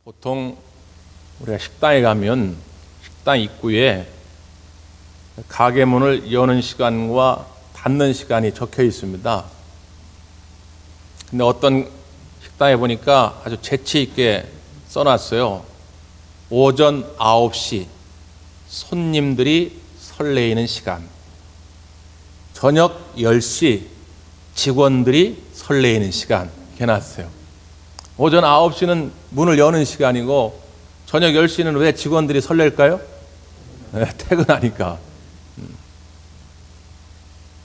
보통 우리가 식당에 가면 식당 입구에 가게 문을 여는 시간과 닫는 시간이 적혀 있습니다. 근데 어떤 식당에 보니까 아주 재치 있게 써놨어요. 오전 9시 손님들이 설레이는 시간, 저녁 10시 직원들이 설레이는 시간 이렇게 해놨어요. 오전 9시는 문을 여는 시간이고 저녁 10시는 왜 직원들이 설렐까요? 퇴근하니까.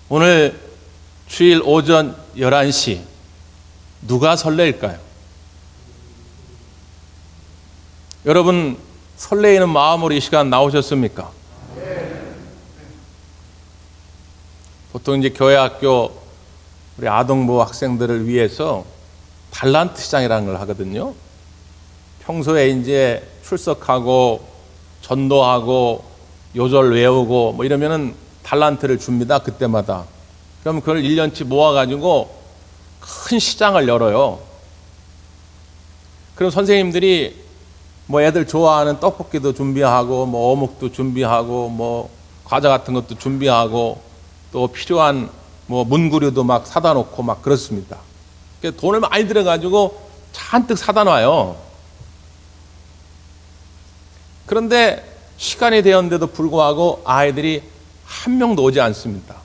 오늘 주일 오전 11시 누가 설레일까요? 여러분 설레이는 마음으로 이 시간 나오셨습니까? 보통 이제 교회 학교 우리 아동부 학생들을 위해서 달란트 시장이라는 걸 하거든요. 평소에 이제 출석하고 전도하고 요절 외우고 뭐 이러면은 달란트를 줍니다. 그때마다. 그럼 그걸 1년치 모아가지고 큰 시장을 열어요. 그럼 선생님들이 뭐 애들 좋아하는 떡볶이도 준비하고 뭐 어묵도 준비하고 뭐 과자 같은 것도 준비하고 또 필요한 뭐 문구류도 막 사다 놓고 막 그렇습니다. 돈을 많이 들여가지고 잔뜩 사다 놔요. 그런데 시간이 되었는데도 불구하고 아이들이 한 명도 오지 않습니다.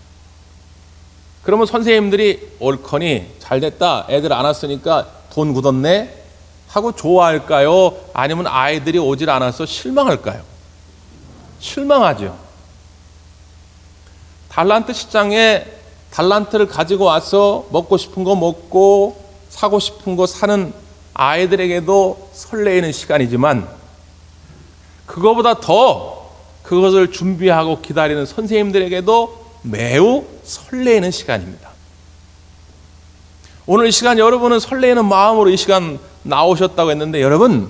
그러면 선생님들이 옳거니 잘됐다, 애들 안 왔으니까 돈 굳었네 하고 좋아할까요? 아니면 아이들이 오질 않아서 실망할까요? 실망하죠. 달란트 시장에 달란트를 가지고 와서 먹고 싶은 거 먹고 사고 싶은 거 사는 아이들에게도 설레이는 시간이지만 그거보다 더 그것을 준비하고 기다리는 선생님들에게도 매우 설레이는 시간입니다. 오늘 이 시간 여러분은 설레이는 마음으로 이 시간 나오셨다고 했는데 여러분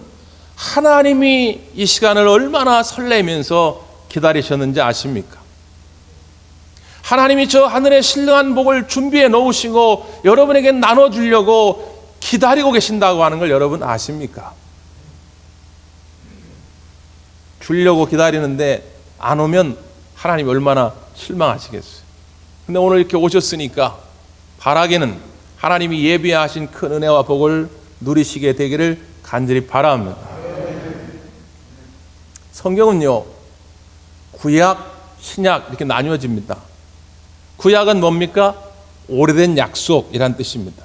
하나님이 이 시간을 얼마나 설레면서 기다리셨는지 아십니까? 하나님이 저 하늘의 신령한 복을 준비해 놓으시고 여러분에게 나눠주려고 기다리고 계신다고 하는 걸 여러분 아십니까? 주려고 기다리는데 안 오면 하나님이 얼마나 실망하시겠어요. 근데 오늘 이렇게 오셨으니까 바라기는 하나님이 예비하신 큰 은혜와 복을 누리시게 되기를 간절히 바랍니다. 성경은요 구약, 신약 이렇게 나뉘어집니다. 구약은 뭡니까? 오래된 약속이란 뜻입니다.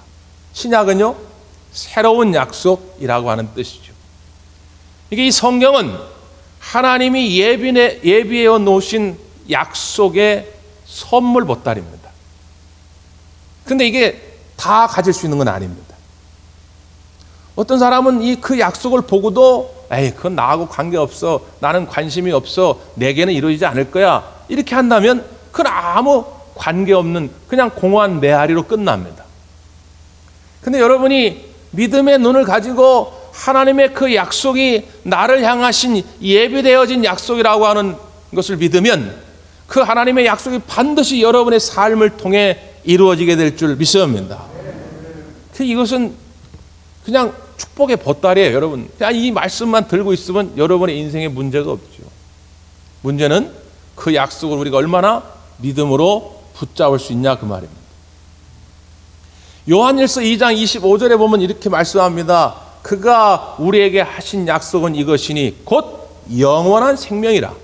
신약은요 새로운 약속이라고 하는 뜻이죠. 이게 이 성경은 하나님이 예비해 놓으신 약속의 선물 보따리입니다. 그런데 이게 다 가질 수 있는 건 아닙니다. 어떤 사람은 그 약속을 보고도 에이 그건 나하고 관계없어, 나는 관심이 없어, 내게는 이루어지지 않을 거야 이렇게 한다면 그건 아무 관계없는 그냥 공허한 메아리로 끝납니다. 근데 여러분이 믿음의 눈을 가지고 하나님의 그 약속이 나를 향하신 예비되어진 약속이라고 하는 것을 믿으면 그 하나님의 약속이 반드시 여러분의 삶을 통해 이루어지게 될 줄 믿습니다. 이것은 그냥 축복의 보따리예요. 여러분 그냥 이 말씀만 들고 있으면 여러분의 인생에 문제가 없죠. 문제는 그 약속을 우리가 얼마나 믿음으로 붙잡을 수 있냐 그 말입니다. 요한일서 2장 25절에 보면 이렇게 말씀합니다. 그가 우리에게 하신 약속은 이것이니 곧 영원한 생명이라.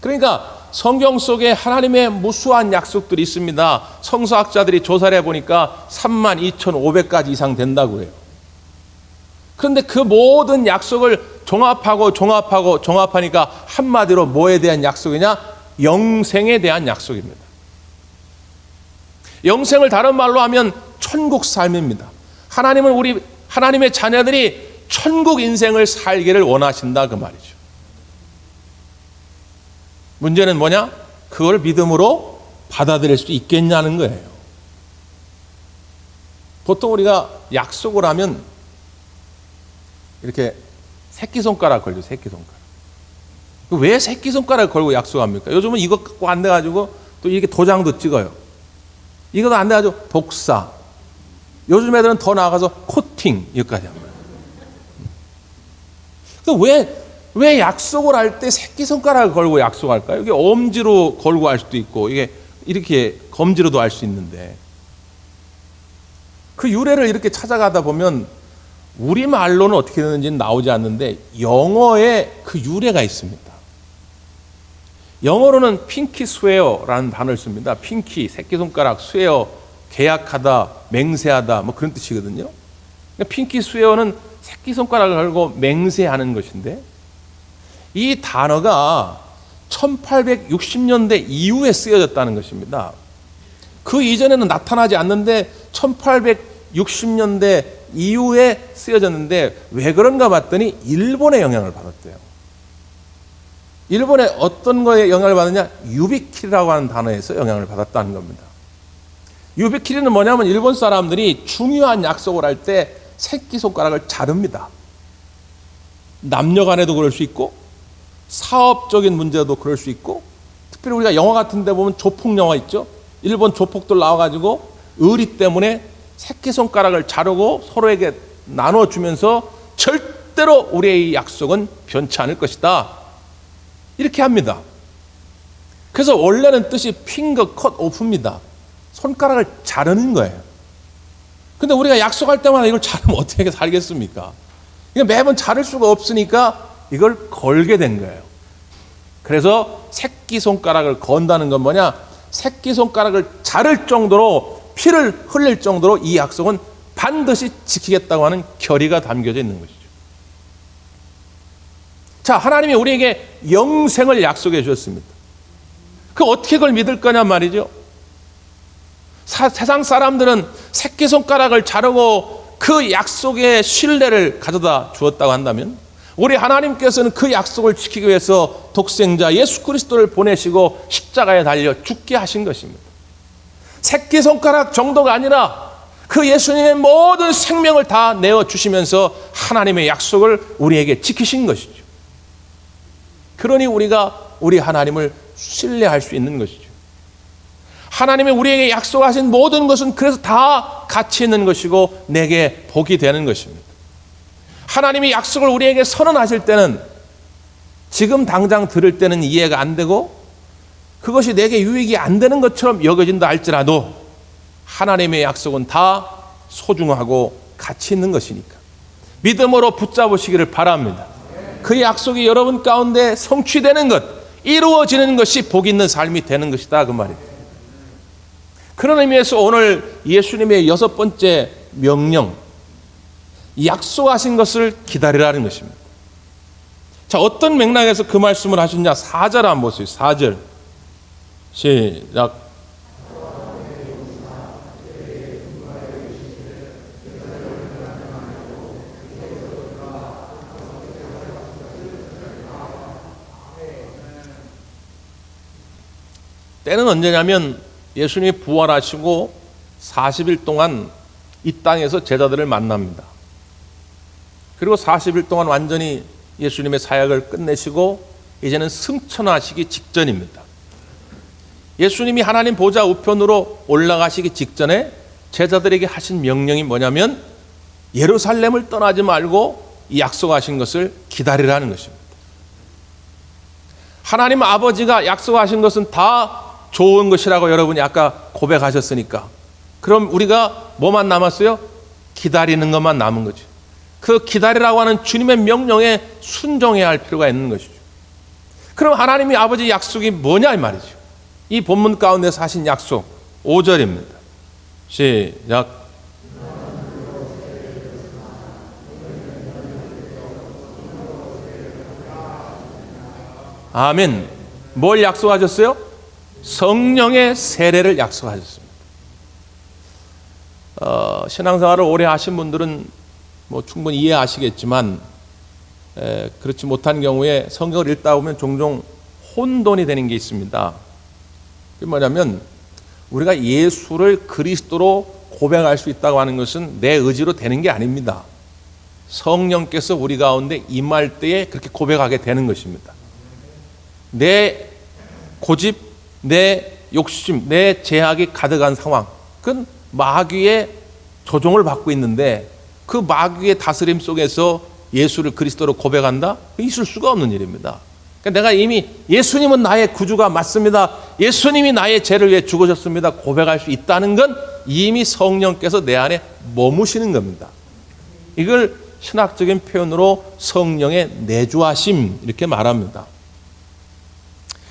그러니까 성경 속에 하나님의 무수한 약속들이 있습니다. 성서학자들이 조사를 해보니까 32,500가지 이상 된다고 해요. 그런데 그 모든 약속을 종합하니까 한마디로 뭐에 대한 약속이냐? 영생에 대한 약속입니다. 영생을 다른 말로 하면 천국 삶입니다. 하나님은 하나님의 자녀들이 천국 인생을 살기를 원하신다 그 말이죠. 문제는 뭐냐? 그걸 믿음으로 받아들일 수 있겠냐는 거예요. 보통 우리가 약속을 하면 이렇게 새끼손가락 걸죠. 새끼손가락. 왜 새끼손가락 걸고 약속합니까? 요즘은 이거 갖고 안 돼가지고 또 이렇게 도장도 찍어요. 이것도 안 돼가지고 복사. 요즘 애들은 더 나아가서 코팅 여기까지 합니다. 왜 약속을 할 때 새끼손가락을 걸고 약속할까요? 이게 엄지로 걸고 할 수도 있고, 이게 이렇게 검지로도 할 수 있는데, 그 유래를 이렇게 찾아가다 보면 우리말로는 어떻게 되는지는 나오지 않는데 영어에 그 유래가 있습니다. 영어로는 핑키 스웨어라는 단어를 씁니다. 핑키, 새끼손가락, 스웨어, 계약하다, 맹세하다, 뭐 그런 뜻이거든요. 핑키 스웨어는 새끼손가락을 걸고 맹세하는 것인데, 이 단어가 1860년대 이후에 쓰여졌다는 것입니다. 그 이전에는 나타나지 않는데 1860년대 이후에 쓰여졌는데, 왜 그런가 봤더니 일본의 영향을 받았대요. 일본의 어떤 거에 영향을 받느냐? 유비키리라고 하는 단어에서 영향을 받았다는 겁니다. 유비키리는 뭐냐면 일본 사람들이 중요한 약속을 할 때 새끼손가락을 자릅니다. 남녀 간에도 그럴 수 있고 사업적인 문제도 그럴 수 있고, 특별히 우리가 영화 같은 데 보면 조폭 영화 있죠. 일본 조폭들 나와가지고 의리 때문에 새끼손가락을 자르고 서로에게 나눠주면서 절대로 우리의 약속은 변치 않을 것이다, 이렇게 합니다. 그래서 원래는 뜻이 핑거 컷 오프입니다. 손가락을 자르는 거예요. 근데 우리가 약속할 때마다 이걸 자르면 어떻게 살겠습니까? 이거 매번 자를 수가 없으니까 이걸 걸게 된 거예요. 그래서 새끼손가락을 건다는 건 뭐냐? 새끼손가락을 자를 정도로, 피를 흘릴 정도로 이 약속은 반드시 지키겠다고 하는 결의가 담겨져 있는 것이죠. 자, 하나님이 우리에게 영생을 약속해 주셨습니다. 그 어떻게 그걸 믿을 거냐 말이죠. 세상 사람들은 새끼손가락을 자르고 그 약속의 신뢰를 가져다 주었다고 한다면, 우리 하나님께서는 그 약속을 지키기 위해서 독생자 예수 그리스도를 보내시고 십자가에 달려 죽게 하신 것입니다. 새끼손가락 정도가 아니라 그 예수님의 모든 생명을 다 내어주시면서 하나님의 약속을 우리에게 지키신 것이죠. 그러니 우리가 우리 하나님을 신뢰할 수 있는 것이죠. 하나님이 우리에게 약속하신 모든 것은 그래서 다 가치 있는 것이고 내게 복이 되는 것입니다. 하나님이 약속을 우리에게 선언하실 때는 지금 당장 들을 때는 이해가 안 되고 그것이 내게 유익이 안 되는 것처럼 여겨진다 할지라도 하나님의 약속은 다 소중하고 가치 있는 것이니까 믿음으로 붙잡으시기를 바랍니다. 그 약속이 여러분 가운데 성취되는 것, 이루어지는 것이 복 있는 삶이 되는 것이다, 그 말입니다. 그런 의미에서 오늘 예수님의 6번째 명령, 약속하신 것을 기다리라는 것입니다. 자, 어떤 맥락에서 그 말씀을 하셨냐? 4절 한번 보세요. 4절 시작. 때는 언제냐면 예수님이 부활하시고 40일 동안 이 땅에서 제자들을 만납니다. 그리고 40일 동안 완전히 예수님의 사역을 끝내시고 이제는 승천하시기 직전입니다. 예수님이 하나님 보좌 우편으로 올라가시기 직전에 제자들에게 하신 명령이 뭐냐면 예루살렘을 떠나지 말고 이 약속하신 것을 기다리라는 것입니다. 하나님 아버지가 약속하신 것은 다 좋은 것이라고 여러분이 아까 고백하셨으니까, 그럼 우리가 뭐만 남았어요? 기다리는 것만 남은 거죠. 그 기다리라고 하는 주님의 명령에 순종해야 할 필요가 있는 것이죠. 그럼 하나님이 아버지 약속이 뭐냐 이 말이죠. 이 본문 가운데서 하신 약속 5절입니다. 시작. 아멘. 뭘 약속하셨어요? 성령의 세례를 약속하셨습니다. 신앙생활을 오래 하신 분들은 뭐 충분히 이해하시겠지만 그렇지 못한 경우에 성경을 읽다 보면 종종 혼돈이 되는 게 있습니다. 그게 뭐냐면 우리가 예수를 그리스도로 고백할 수 있다고 하는 것은 내 의지로 되는 게 아닙니다. 성령께서 우리 가운데 임할 때에 그렇게 고백하게 되는 것입니다. 내 고집, 내 욕심, 내 제약이 가득한 상황, 그건 마귀의 조종을 받고 있는데 그 마귀의 다스림 속에서 예수를 그리스도로 고백한다? 있을 수가 없는 일입니다. 그러니까 내가 이미 예수님은 나의 구주가 맞습니다. 예수님이 나의 죄를 위해 죽으셨습니다. 고백할 수 있다는 건 이미 성령께서 내 안에 머무시는 겁니다. 이걸 신학적인 표현으로 성령의 내주하심 이렇게 말합니다.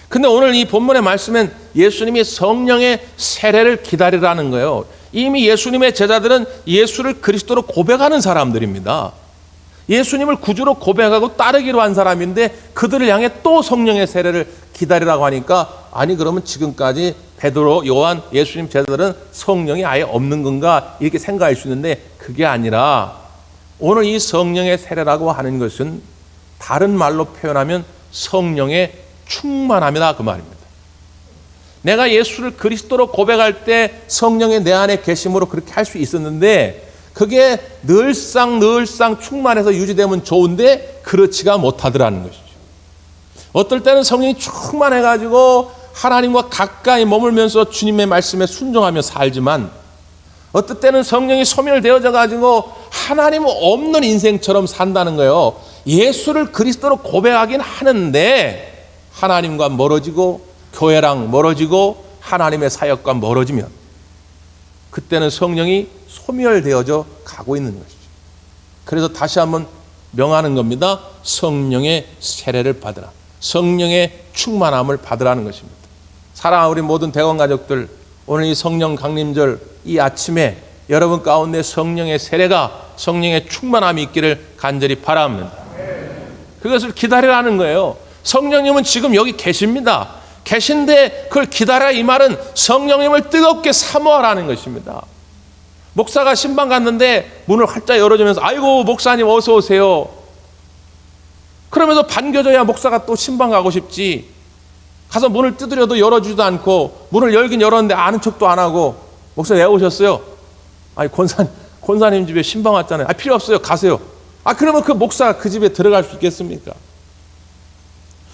근데 오늘 이 본문의 말씀엔 예수님이 성령의 세례를 기다리라는 거예요. 이미 예수님의 제자들은 예수를 그리스도로 고백하는 사람들입니다. 예수님을 구주로 고백하고 따르기로 한 사람인데 그들을 향해 또 성령의 세례를 기다리라고 하니까 아니 그러면 지금까지 베드로, 요한, 예수님 제자들은 성령이 아예 없는 건가 이렇게 생각할 수 있는데 그게 아니라 오늘 이 성령의 세례라고 하는 것은 다른 말로 표현하면 성령의 충만함이다 그 말입니다. 내가 예수를 그리스도로 고백할 때 성령이 내 안에 계심으로 그렇게 할 수 있었는데 그게 늘상 충만해서 유지되면 좋은데 그렇지가 못하더라는 것이죠. 어떨 때는 성령이 충만해가지고 하나님과 가까이 머물면서 주님의 말씀에 순종하며 살지만 어떨 때는 성령이 소멸되어져 가지고 하나님 없는 인생처럼 산다는 거예요. 예수를 그리스도로 고백하긴 하는데 하나님과 멀어지고 교회랑 멀어지고 하나님의 사역과 멀어지면 그때는 성령이 소멸되어져 가고 있는 것이죠. 그래서 다시 한번 명하는 겁니다. 성령의 세례를 받으라. 성령의 충만함을 받으라는 것입니다. 사랑하는 우리 모든 대원 가족들, 오늘 이 성령 강림절 이 아침에 여러분 가운데 성령의 세례가 성령의 충만함이 있기를 간절히 바랍니다. 그것을 기다리라는 거예요. 성령님은 지금 여기 계십니다. 계신데 그걸 기다려 이 말은 성령님을 뜨겁게 사모하라는 것입니다. 목사가 신방 갔는데 문을 활짝 열어주면서 아이고 목사님 어서 오세요. 그러면서 반겨줘야 목사가 또 신방 가고 싶지. 가서 문을 두드려도 열어주지도 않고 문을 열긴 열었는데 아는 척도 안 하고 목사 왜 오셨어요? 아니 권사님 집에 신방 왔잖아요. 아 필요 없어요. 가세요. 아 그러면 그 목사가 그 집에 들어갈 수 있겠습니까?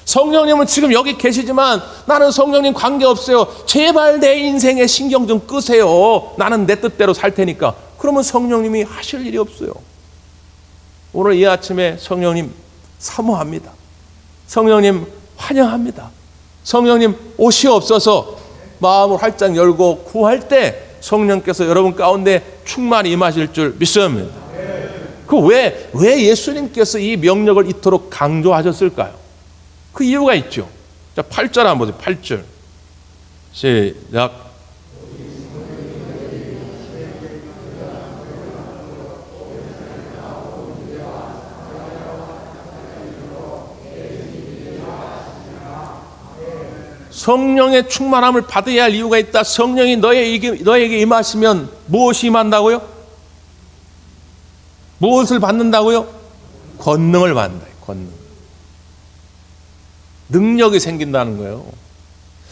성령님은 지금 여기 계시지만 나는 성령님 관계없어요. 제발 내 인생에 신경 좀 끄세요. 나는 내 뜻대로 살 테니까. 그러면 성령님이 하실 일이 없어요. 오늘 이 아침에 성령님 사모합니다. 성령님 환영합니다. 성령님 오시옵소서. 마음을 활짝 열고 구할 때 성령께서 여러분 가운데 충만히 임하실 줄 믿습니다. 그 왜 예수님께서 이 명령을 이토록 강조하셨을까요? 그 이유가 있죠. 자, 8절 한번 보세요. 8절. 시작. 성령의 충만함을 받아야 할 이유가 있다. 성령이 너에게 임하시면 무엇이 임한다고요? 무엇을 받는다고요? 권능을 받는다. 권능. 능력이 생긴다는 거예요.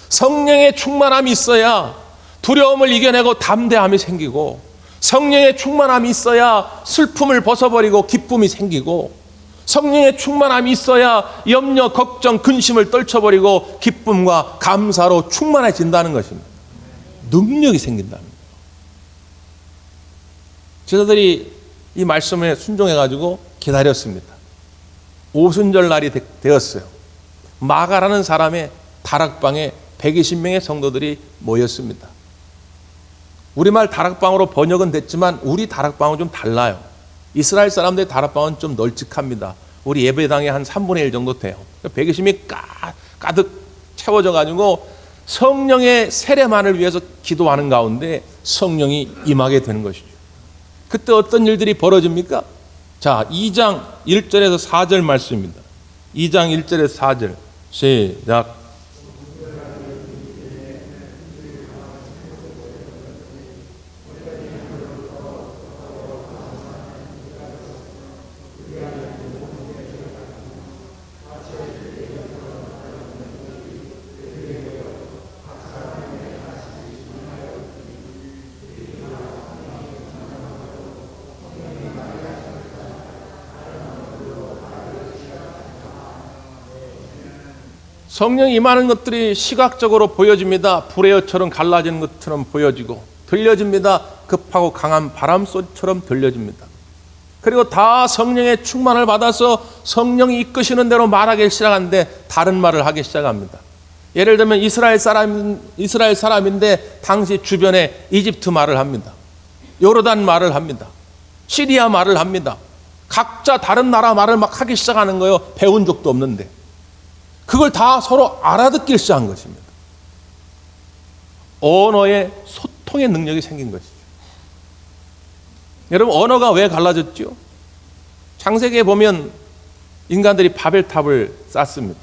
성령의 충만함이 있어야 두려움을 이겨내고 담대함이 생기고 성령의 충만함이 있어야 슬픔을 벗어버리고 기쁨이 생기고 성령의 충만함이 있어야 염려, 걱정, 근심을 떨쳐버리고 기쁨과 감사로 충만해진다는 것입니다. 능력이 생긴다는 거예요. 제자들이 이 말씀에 순종해가지고 기다렸습니다. 오순절 날이 되었어요. 마가라는 사람의 다락방에 120명의 성도들이 모였습니다. 우리말 다락방으로 번역은 됐지만 우리 다락방은 좀 달라요. 이스라엘 사람들의 다락방은 좀 널찍합니다. 우리 예배당의 한 3분의 1 정도 돼요. 120명이 가득 채워져 가지고 성령의 세례만을 위해서 기도하는 가운데 성령이 임하게 되는 것이죠. 그때 어떤 일들이 벌어집니까? 자, 2장 1절에서 4절 말씀입니다. 2장 1절에서 4절 시작. 성령이 임하는 것들이 시각적으로 보여집니다. 불의 여처럼 갈라지는 것처럼 보여지고 들려집니다. 급하고 강한 바람 소리처럼 들려집니다. 그리고 다 성령의 충만을 받아서 성령이 이끄시는 대로 말하기 시작하는데 다른 말을 하기 시작합니다. 예를 들면 이스라엘 사람인데 당시 주변에 이집트 말을 합니다. 요르단 말을 합니다. 시리아 말을 합니다. 각자 다른 나라 말을 막 하기 시작하는 거예요. 배운 적도 없는데. 그걸 다 서로 알아듣기 시작한 것입니다. 언어의 소통의 능력이 생긴 것이죠. 여러분, 언어가 왜 갈라졌죠? 창세기에 보면 인간들이 바벨탑을 쌓습니다.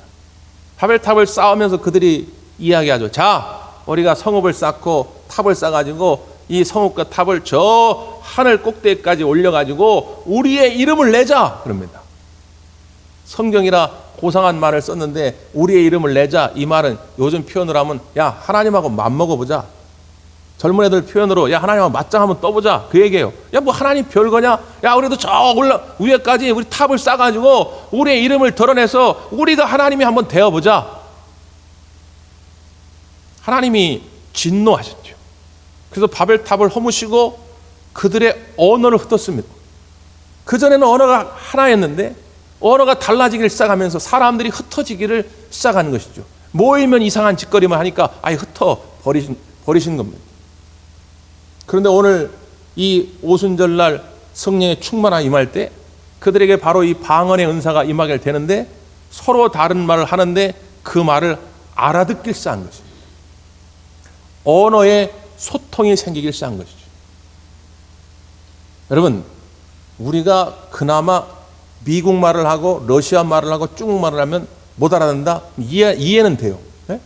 바벨탑을 쌓으면서 그들이 이야기하죠. 자, 우리가 성읍을 쌓고 탑을 쌓아가지고 이 성읍과 탑을 저 하늘 꼭대기까지 올려가지고 우리의 이름을 내자 그럽니다. 성경이라 고상한 말을 썼는데 우리의 이름을 내자, 이 말은 요즘 표현으로 하면 야, 하나님하고 맘먹어보자. 젊은 애들 표현으로 야, 하나님하고 맞짱 한번 떠보자, 그 얘기예요. 야, 뭐 하나님 별거냐? 야, 우리도 저 올라 위에까지 우리 탑을 쌓아가지고 우리의 이름을 드러내서 우리가 하나님이 한번 되어보자. 하나님이 진노하셨죠. 그래서 바벨탑을 허무시고 그들의 언어를 흩었습니다. 그전에는 언어가 하나였는데 언어가 달라지기를 시작하면서 사람들이 흩어지기를 시작하는 것이죠. 모이면 이상한 짓거리만 하니까 아예 버리신 겁니다. 그런데 오늘 이 오순절날 성령의 충만함이 임할 때 그들에게 바로 이 방언의 은사가 임하게 되는데 서로 다른 말을 하는데 그 말을 알아듣기 시작한 것입니다. 언어의 소통이 생기기 시작한 것이죠. 여러분, 우리가 그나마 미국 말을 하고 러시아 말을 하고 중국말을 하면 못 알아듣는다? 이해는 돼요. 네?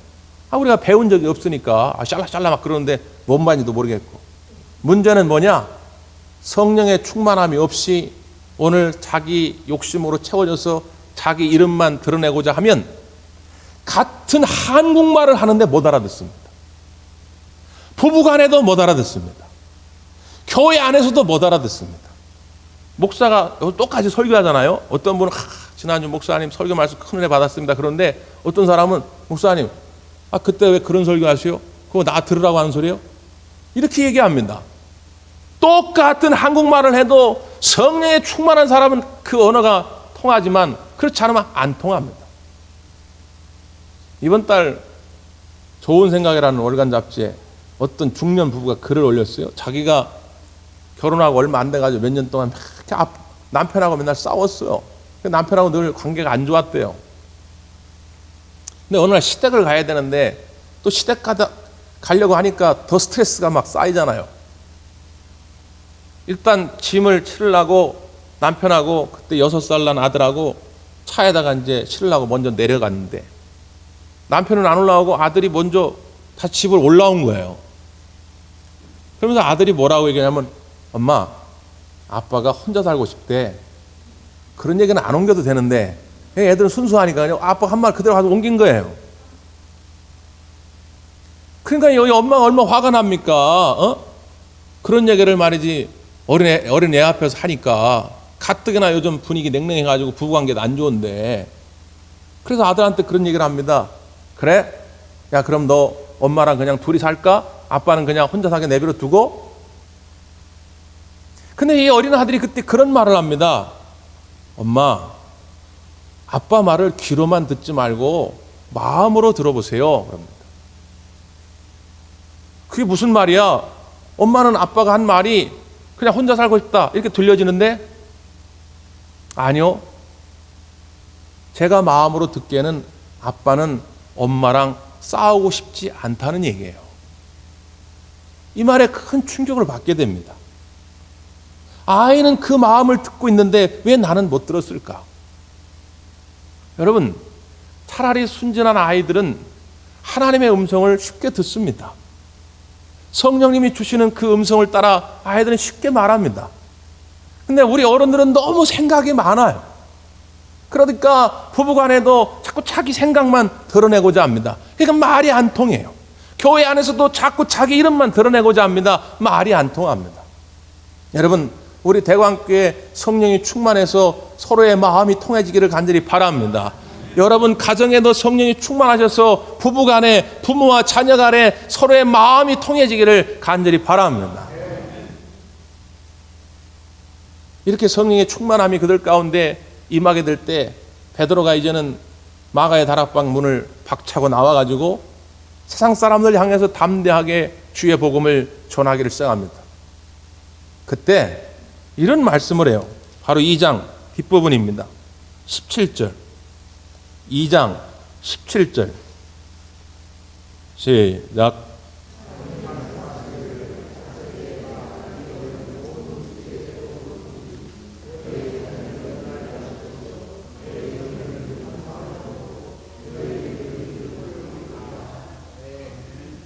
우리가 배운 적이 없으니까 샬라샬라 막 그러는데 뭔 말인지도 모르겠고. 문제는 뭐냐? 성령의 충만함이 없이 오늘 자기 욕심으로 채워져서 자기 이름만 드러내고자 하면 같은 한국말을 하는데 못 알아듣습니다. 부부간에도 못 알아듣습니다. 교회 안에서도 못 알아듣습니다. 목사가 똑같이 설교하잖아요. 어떤 분은 지난주 목사님 설교 말씀 큰 은혜 받았습니다. 그런데 어떤 사람은 목사님, 그때 왜 그런 설교 하세요? 그거 나 들으라고 하는 소리예요? 이렇게 얘기합니다. 똑같은 한국말을 해도 성령에 충만한 사람은 그 언어가 통하지만 그렇지 않으면 안 통합니다. 이번 달 좋은 생각이라는 월간 잡지에 어떤 중년 부부가 글을 올렸어요. 자기가 결혼하고 얼마 안 돼가지고 몇 년 동안 남편하고 맨날 싸웠어요. 남편하고 늘 관계가 안 좋았대요. 근데 어느 날 시댁을 가야 되는데 또 시댁 가려고 하니까 더 스트레스가 막 쌓이잖아요. 일단 짐을 치르려고 남편하고 그때 6살 난 아들하고 차에다가 이제 실으려고 먼저 내려갔는데 남편은 안 올라오고 아들이 먼저 다시 집을 올라온 거예요. 그러면서 아들이 뭐라고 얘기하냐면 엄마, 아빠가 혼자 살고 싶대. 그런 얘기는 안 옮겨도 되는데 애들은 순수하니까요. 아빠 한 말 그대로 가서 옮긴 거예요. 그러니까 여기 엄마가 얼마나 화가 납니까? 그런 얘기를 말이지 어린애 앞에서 하니까 가뜩이나 요즘 분위기 냉랭해가지고 부부관계도 안 좋은데 그래서 아들한테 그런 얘기를 합니다. 그래? 야, 그럼 너 엄마랑 그냥 둘이 살까? 아빠는 그냥 혼자 살게 내버려 두고? 근데 이 어린 아들이 그때 그런 말을 합니다. 엄마, 아빠 말을 귀로만 듣지 말고 마음으로 들어보세요. 그럽니다. 그게 무슨 말이야? 엄마는 아빠가 한 말이 그냥 혼자 살고 싶다 이렇게 들려지는데 아니요. 제가 마음으로 듣기에는 아빠는 엄마랑 싸우고 싶지 않다는 얘기예요. 이 말에 큰 충격을 받게 됩니다. 아이는 그 마음을 듣고 있는데 왜 나는 못 들었을까? 여러분, 차라리 순진한 아이들은 하나님의 음성을 쉽게 듣습니다. 성령님이 주시는 그 음성을 따라 아이들은 쉽게 말합니다. 근데 우리 어른들은 너무 생각이 많아요. 그러니까 부부간에도 자꾸 자기 생각만 드러내고자 합니다. 그러니까 말이 안 통해요. 교회 안에서도 자꾸 자기 이름만 드러내고자 합니다. 말이 안 통합니다. 여러분, 우리 대광교회 성령이 충만해서 서로의 마음이 통해지기를 간절히 바랍니다. 여러분 가정에도 성령이 충만하셔서 부부간에, 부모와 자녀간에 서로의 마음이 통해지기를 간절히 바랍니다. 이렇게 성령의 충만함이 그들 가운데 임하게 될 때 베드로가 이제는 마가의 다락방 문을 박차고 나와가지고 세상 사람들 향해서 담대하게 주의 복음을 전하기를 시작합니다. 그때 이런 말씀을 해요. 바로 2장 뒷부분입니다. 17절. 2장 17절. 시작.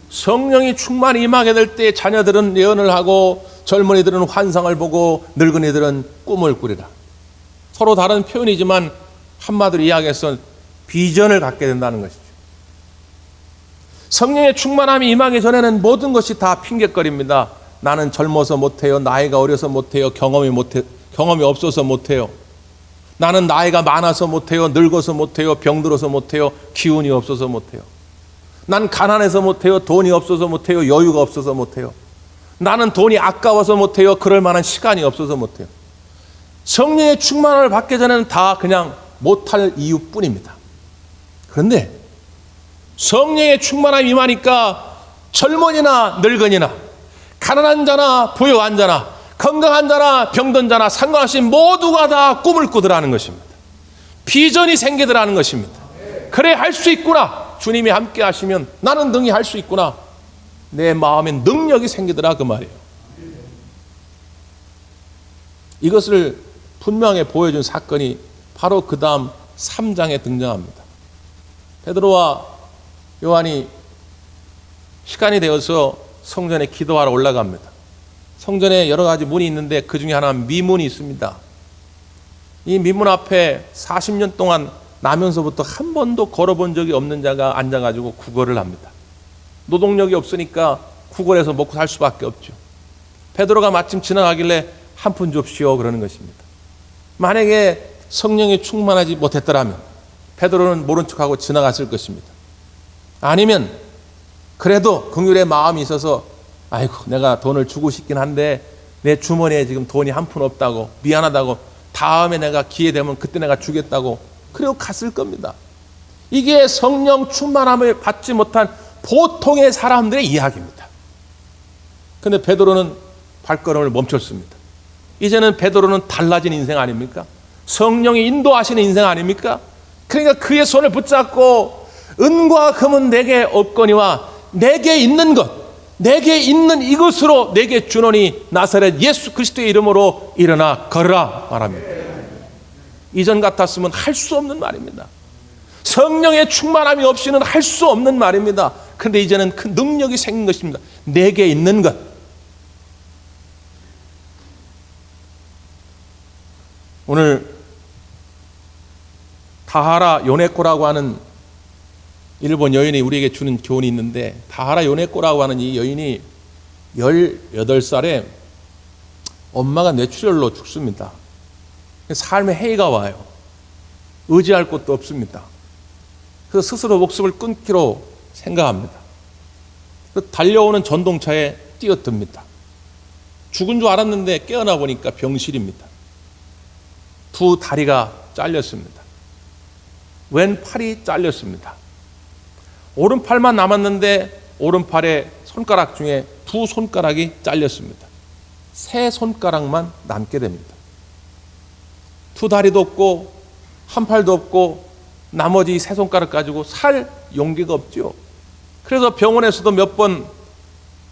성령이 충만히 임하게 될 때 자녀들은 예언을 하고 젊은이들은 환상을 보고 늙은이들은 꿈을 꾸리라. 서로 다른 표현이지만 한마디로 이야기해서 비전을 갖게 된다는 것이죠. 성령의 충만함이 임하기 전에는 모든 것이 다 핑계거리입니다. 나는 젊어서 못해요. 나이가 어려서 못해요. 경험이 없어서 못해요. 나는 나이가 많아서 못해요. 늙어서 못해요. 병들어서 못해요. 기운이 없어서 못해요. 난 가난해서 못해요. 돈이 없어서 못해요. 여유가 없어서 못해요. 나는 돈이 아까워서 못해요. 그럴 만한 시간이 없어서 못해요. 성령의 충만함을 받기 전에는 다 그냥 못할 이유뿐입니다. 그런데 성령의 충만함이 임하니까 젊은이나 늙은이나 가난한 자나 부유한 자나 건강한 자나 병든 자나 상관없이 모두가 다 꿈을 꾸더라는 것입니다. 비전이 생기더라는 것입니다. 그래, 할 수 있구나. 주님이 함께 하시면 나는 능히 할 수 있구나. 내 마음에 능력이 생기더라, 그 말이에요. 이것을 분명히 보여준 사건이 바로 그 다음 3장에 등장합니다. 베드로와 요한이 시간이 되어서 성전에 기도하러 올라갑니다. 성전에 여러 가지 문이 있는데 그 중에 하나는 미문이 있습니다. 이 미문 앞에 40년 동안 나면서부터 한 번도 걸어본 적이 없는 자가 앉아가지고 구걸을 합니다. 노동력이 없으니까 구걸해서 먹고 살 수밖에 없죠. 베드로가 마침 지나가길래 한 푼 줍시오 그러는 것입니다. 만약에 성령이 충만하지 못했더라면 베드로는 모른 척하고 지나갔을 것입니다. 아니면 그래도 긍휼의 마음이 있어서 아이고 내가 돈을 주고 싶긴 한데 내 주머니에 지금 돈이 한 푼 없다고 미안하다고 다음에 내가 기회 되면 그때 내가 주겠다고 그리고 갔을 겁니다. 이게 성령 충만함을 받지 못한 보통의 사람들의 이야기입니다. 그런데 베드로는 발걸음을 멈췄습니다. 이제는 베드로는 달라진 인생 아닙니까? 성령이 인도하시는 인생 아닙니까? 그러니까 그의 손을 붙잡고 은과 금은 내게 없거니와 내게 있는 것, 내게 있는 이것으로 내게 주노니 나사렛 예수 그리스도의 이름으로 일어나 걸으라 말합니다. 이전 같았으면 할 수 없는 말입니다. 성령의 충만함이 없이는 할 수 없는 말입니다. 그런데 이제는 그 능력이 생긴 것입니다. 내게 있는 것. 오늘 다하라 요네코라고 하는 일본 여인이 우리에게 주는 교훈이 있는데, 다하라 요네코라고 하는 이 여인이 18살에 엄마가 뇌출혈로 죽습니다. 삶의 해이가 와요. 의지할 곳도 없습니다. 그래서 스스로 목숨을 끊기로 생각합니다. 달려오는 전동차에 뛰어듭니다. 죽은 줄 알았는데 깨어나 보니까 병실입니다. 두 다리가 잘렸습니다. 왼팔이 잘렸습니다. 오른팔만 남았는데 오른팔의 손가락 중에 두 손가락이 잘렸습니다. 세 손가락만 남게 됩니다. 두 다리도 없고 한 팔도 없고 나머지 세 손가락 가지고 살 용기가 없죠. 그래서 병원에서도 몇 번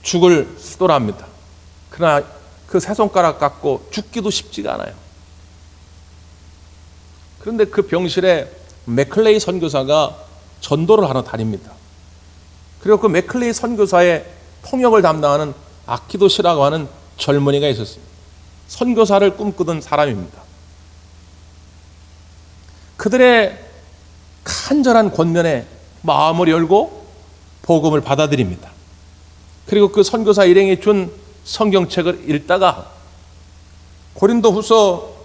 죽을 시도합니다. 그러나 그 세 손가락 갖고 죽기도 쉽지가 않아요. 그런데 그 병실에 맥클레이 선교사가 전도를 하러 다닙니다. 그리고 그 맥클레이 선교사의 통역을 담당하는 아키도시라고 하는 젊은이가 있었습니다. 선교사를 꿈꾸던 사람입니다. 그들의 간절한 권면에 마음을 열고 복음을 받아들입니다. 그리고 그 선교사 일행이 준 성경책을 읽다가 고린도후서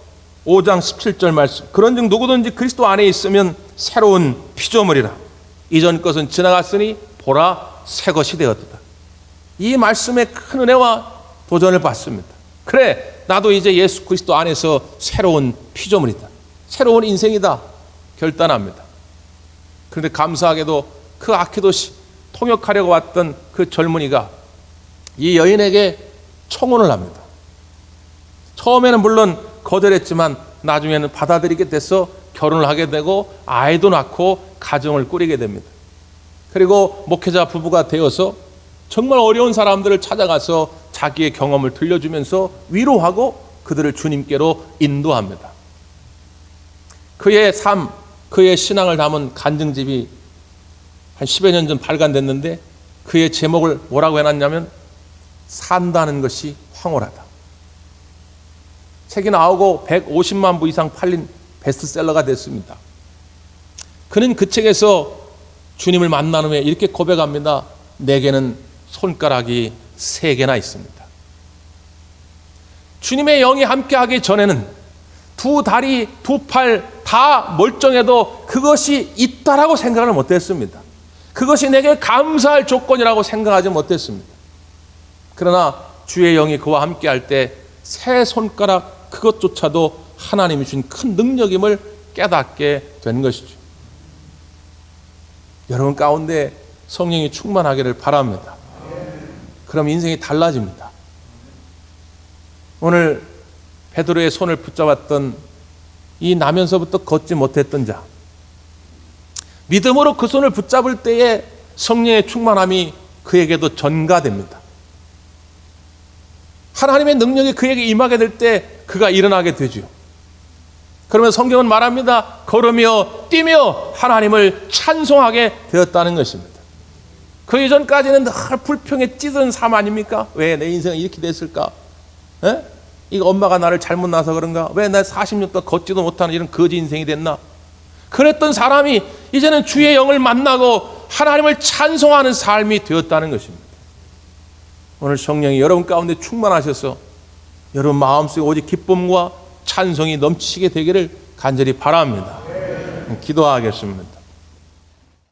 5장 17절 말씀, 그런즉 누구든지 그리스도 안에 있으면 새로운 피조물이라 이전 것은 지나갔으니 보라 새 것이 되었다. 이 말씀에 큰 은혜와 도전을 받습니다. 그래, 나도 이제 예수 그리스도 안에서 새로운 피조물이다, 새로운 인생이다 결단합니다. 그런데 감사하게도 그 아키도시 통역하려고 왔던 그 젊은이가 이 여인에게 청혼을 합니다. 처음에는 물론 거절했지만 나중에는 받아들이게 돼서 결혼을 하게 되고 아이도 낳고 가정을 꾸리게 됩니다. 그리고 목회자 부부가 되어서 정말 어려운 사람들을 찾아가서 자기의 경험을 들려주면서 위로하고 그들을 주님께로 인도합니다. 그의 삶, 그의 신앙을 담은 간증집이 한 10여 년 전 발간됐는데 그의 제목을 뭐라고 해놨냐면 산다는 것이 황홀하다. 책이 나오고 150만 부 이상 팔린 베스트셀러가 됐습니다. 그는 그 책에서 주님을 만난 후에 이렇게 고백합니다. 내게는 손가락이 3개나 있습니다. 주님의 영이 함께하기 전에는 두 다리, 두 팔 다 멀쩡해도 그것이 있다라고 생각을 못했습니다. 그것이 내게 감사할 조건이라고 생각하지 못했습니다. 그러나 주의 영이 그와 함께할 때 세 손가락 그것조차도 하나님이 주신 큰 능력임을 깨닫게 된 것이죠. 여러분 가운데 성령이 충만하기를 바랍니다. 그럼 인생이 달라집니다. 오늘 베드로의 손을 붙잡았던 이 나면서부터 걷지 못했던 자, 믿음으로 그 손을 붙잡을 때에 성령의 충만함이 그에게도 전가됩니다. 하나님의 능력이 그에게 임하게 될 때 그가 일어나게 되죠. 그러면 성경은 말합니다. 걸으며 뛰며 하나님을 찬송하게 되었다는 것입니다. 그 이전까지는 늘 불평에 찌든 삶 아닙니까? 왜 내 인생이 이렇게 됐을까? 에? 이거 엄마가 나를 잘못 낳아서 그런가? 왜 나 40년 동안 걷지도 못하는 이런 거지 인생이 됐나? 그랬던 사람이 이제는 주의 영을 만나고 하나님을 찬송하는 삶이 되었다는 것입니다. 오늘 성령이 여러분 가운데 충만하셔서 여러분 마음속에 오직 기쁨과 찬송이 넘치게 되기를 간절히 바랍니다. 기도하겠습니다.